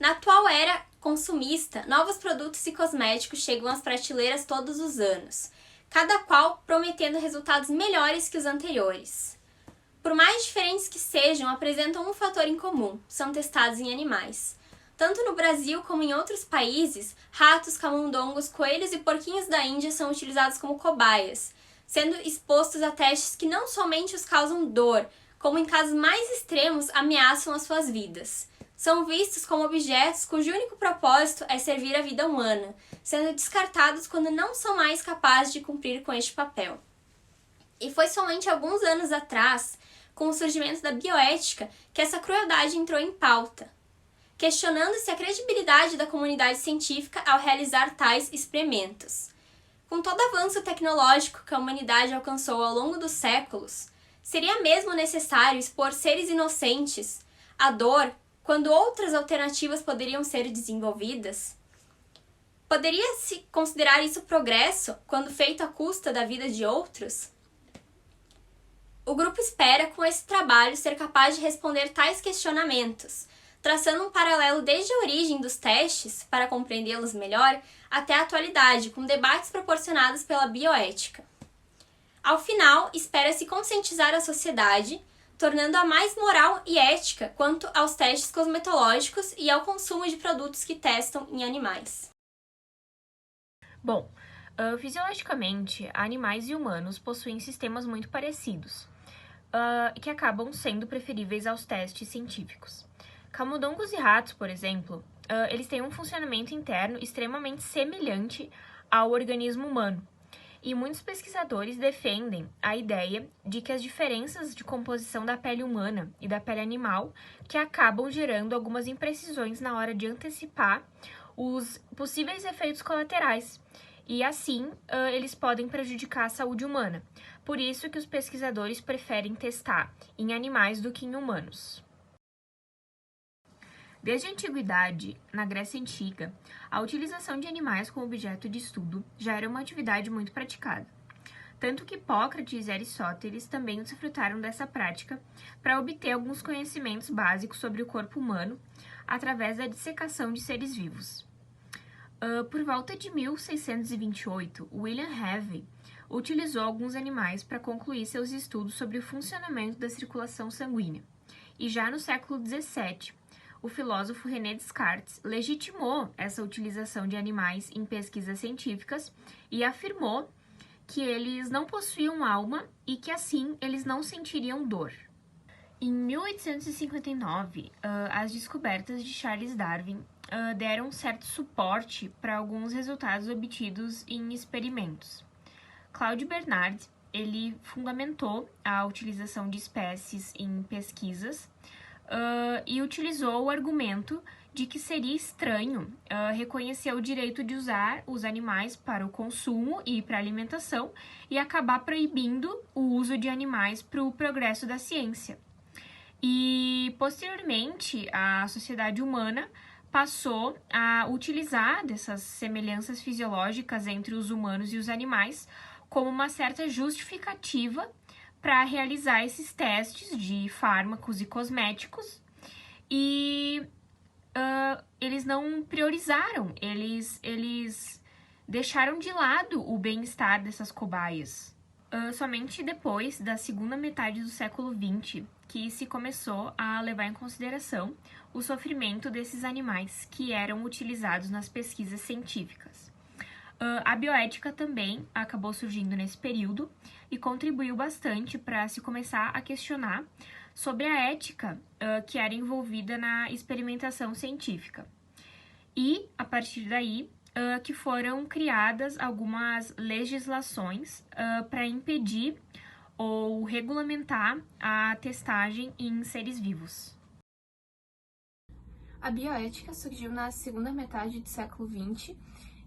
Na atual era consumista, novos produtos e cosméticos chegam às prateleiras todos os anos, cada qual prometendo resultados melhores que os anteriores. Por mais diferentes que sejam, apresentam um fator em comum: são testados em animais. Tanto no Brasil como em outros países, ratos, camundongos, coelhos e porquinhos da Índia são utilizados como cobaias, sendo expostos a testes que não somente os causam dor, como em casos mais extremos ameaçam as suas vidas. São vistos como objetos cujo único propósito é servir a vida humana, sendo descartados quando não são mais capazes de cumprir com este papel. E foi somente alguns anos atrás, com o surgimento da bioética, que essa crueldade entrou em pauta, questionando-se a credibilidade da comunidade científica ao realizar tais experimentos. Com todo o avanço tecnológico que a humanidade alcançou ao longo dos séculos, seria mesmo necessário expor seres inocentes à dor quando outras alternativas poderiam ser desenvolvidas? Poderia-se considerar isso progresso quando feito à custa da vida de outros? O grupo espera, com esse trabalho, ser capaz de responder tais questionamentos, traçando um paralelo desde a origem dos testes, para compreendê-los melhor, até a atualidade, com debates proporcionados pela bioética. Ao final, espera-se conscientizar a sociedade, tornando-a mais moral e ética quanto aos testes cosmetológicos e ao consumo de produtos que testam em animais. Bom, fisiologicamente, animais e humanos possuem sistemas muito parecidos, que acabam sendo preferíveis aos testes científicos. Camundongos e ratos, por exemplo, eles têm um funcionamento interno extremamente semelhante ao organismo humano. E muitos pesquisadores defendem a ideia de que as diferenças de composição da pele humana e da pele animal que acabam gerando algumas imprecisões na hora de antecipar os possíveis efeitos colaterais. E assim, eles podem prejudicar a saúde humana. Por isso que os pesquisadores preferem testar em animais do que em humanos. Desde a antiguidade, na Grécia Antiga, a utilização de animais como objeto de estudo já era uma atividade muito praticada. Tanto que Hipócrates e Aristóteles também desfrutaram dessa prática para obter alguns conhecimentos básicos sobre o corpo humano através da dissecação de seres vivos. Por volta de 1628, William Harvey utilizou alguns animais para concluir seus estudos sobre o funcionamento da circulação sanguínea. E já no século XVII, o filósofo René Descartes legitimou essa utilização de animais em pesquisas científicas e afirmou que eles não possuíam alma e que, assim, eles não sentiriam dor. Em 1859, as descobertas de Charles Darwin deram certo suporte para alguns resultados obtidos em experimentos. Claude Bernard, ele fundamentou a utilização de espécies em pesquisas e utilizou o argumento de que seria estranho reconhecer o direito de usar os animais para o consumo e para a alimentação e acabar proibindo o uso de animais para o progresso da ciência. E, posteriormente, a sociedade humana passou a utilizar dessas semelhanças fisiológicas entre os humanos e os animais como uma certa justificativa para realizar esses testes de fármacos e cosméticos, e eles não priorizaram, eles deixaram de lado o bem-estar dessas cobaias. Somente depois da segunda metade do século XX que se começou a levar em consideração o sofrimento desses animais que eram utilizados nas pesquisas científicas. A bioética também acabou surgindo nesse período e contribuiu bastante para se começar a questionar sobre a ética que era envolvida na experimentação científica. E, a partir daí, que foram criadas algumas legislações para impedir ou regulamentar a testagem em seres vivos. A bioética surgiu na segunda metade do século XX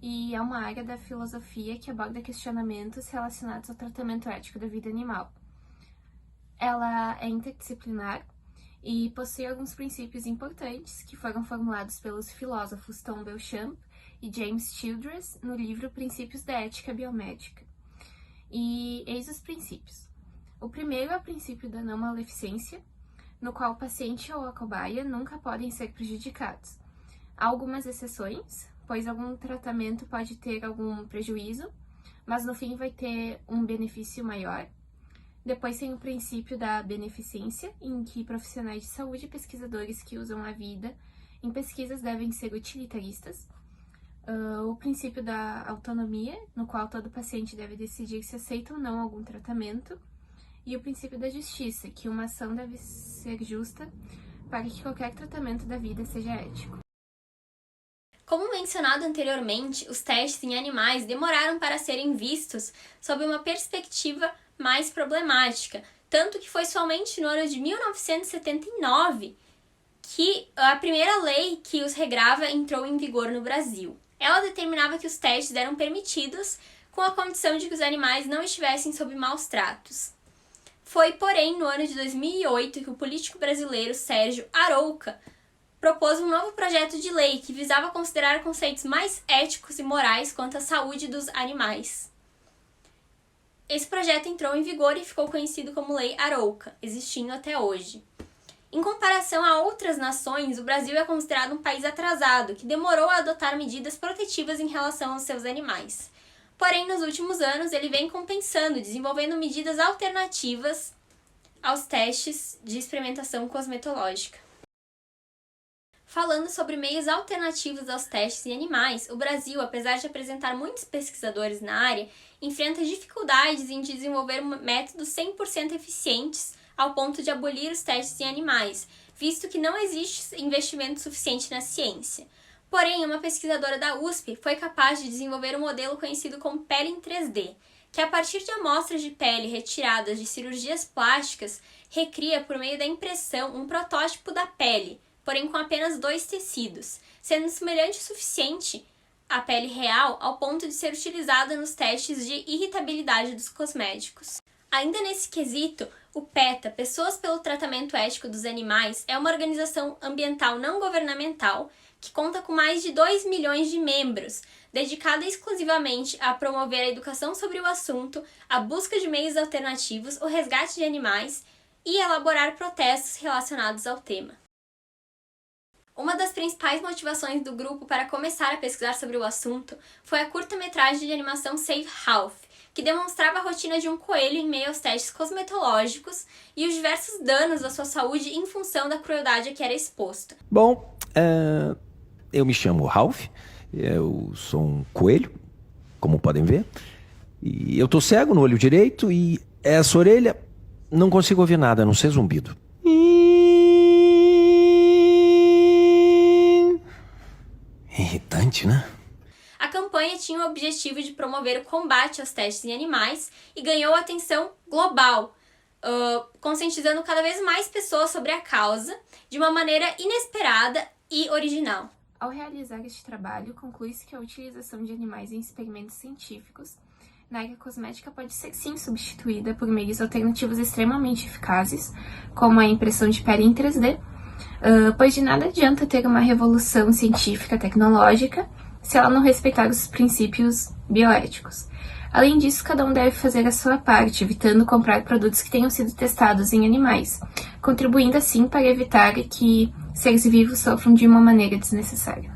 e é uma área da filosofia que aborda questionamentos relacionados ao tratamento ético da vida animal. Ela é interdisciplinar e possui alguns princípios importantes que foram formulados pelos filósofos Tom Beauchamp e James Childress no livro Princípios da Ética Biomédica. E eis os princípios. O primeiro é o princípio da não maleficência, no qual o paciente ou a cobaia nunca podem ser prejudicados. Há algumas exceções, pois algum tratamento pode ter algum prejuízo, mas no fim vai ter um benefício maior. Depois tem o princípio da beneficência, em que profissionais de saúde e pesquisadores que usam a vida em pesquisas devem ser utilitaristas. O princípio da autonomia, no qual todo paciente deve decidir se aceita ou não algum tratamento. E o princípio da justiça, que uma ação deve ser justa para que qualquer tratamento da vida seja ético. Como mencionado anteriormente, os testes em animais demoraram para serem vistos sob uma perspectiva mais problemática, tanto que foi somente no ano de 1979 que a primeira lei que os regrava entrou em vigor no Brasil. Ela determinava que os testes eram permitidos com a condição de que os animais não estivessem sob maus tratos. Foi, porém, no ano de 2008 que o político brasileiro Sérgio Arouca propôs um novo projeto de lei que visava considerar conceitos mais éticos e morais quanto à saúde dos animais. Esse projeto entrou em vigor e ficou conhecido como Lei Arouca, existindo até hoje. Em comparação a outras nações, o Brasil é considerado um país atrasado, que demorou a adotar medidas protetivas em relação aos seus animais. Porém, nos últimos anos, ele vem compensando, desenvolvendo medidas alternativas aos testes de experimentação cosmetológica. Falando sobre meios alternativos aos testes em animais, o Brasil, apesar de apresentar muitos pesquisadores na área, enfrenta dificuldades em desenvolver métodos 100% eficientes ao ponto de abolir os testes em animais, visto que não existe investimento suficiente na ciência. Porém, uma pesquisadora da USP foi capaz de desenvolver um modelo conhecido como pele em 3D, que a partir de amostras de pele retiradas de cirurgias plásticas, recria por meio da impressão um protótipo da pele, porém com apenas 2 tecidos, sendo semelhante o suficiente à pele real ao ponto de ser utilizada nos testes de irritabilidade dos cosméticos. Ainda nesse quesito, o PETA, Pessoas pelo Tratamento Ético dos Animais, é uma organização ambiental não governamental que conta com mais de 2 milhões de membros, dedicada exclusivamente a promover a educação sobre o assunto, a busca de meios alternativos, o resgate de animais e elaborar protestos relacionados ao tema. Uma das principais motivações do grupo para começar a pesquisar sobre o assunto foi a curta-metragem de animação Save Ralph, que demonstrava a rotina de um coelho em meio aos testes cosmetológicos e os diversos danos à sua saúde em função da crueldade a que era exposto. Bom, eu me chamo Ralph, eu sou um coelho, como podem ver, e eu tô cego no olho direito e essa orelha não consigo ouvir nada, a não ser zumbido. Irritante, né? A campanha tinha o objetivo de promover o combate aos testes em animais e ganhou atenção global, conscientizando cada vez mais pessoas sobre a causa de uma maneira inesperada e original. Ao realizar este trabalho, conclui-se que a utilização de animais em experimentos científicos na área cosmética pode ser sim substituída por meios alternativos extremamente eficazes, como a impressão de pele em 3D, pois de nada adianta ter uma revolução científica tecnológica se ela não respeitar os princípios bioéticos. Além disso, cada um deve fazer a sua parte, evitando comprar produtos que tenham sido testados em animais, contribuindo assim para evitar que seres vivos sofram de uma maneira desnecessária.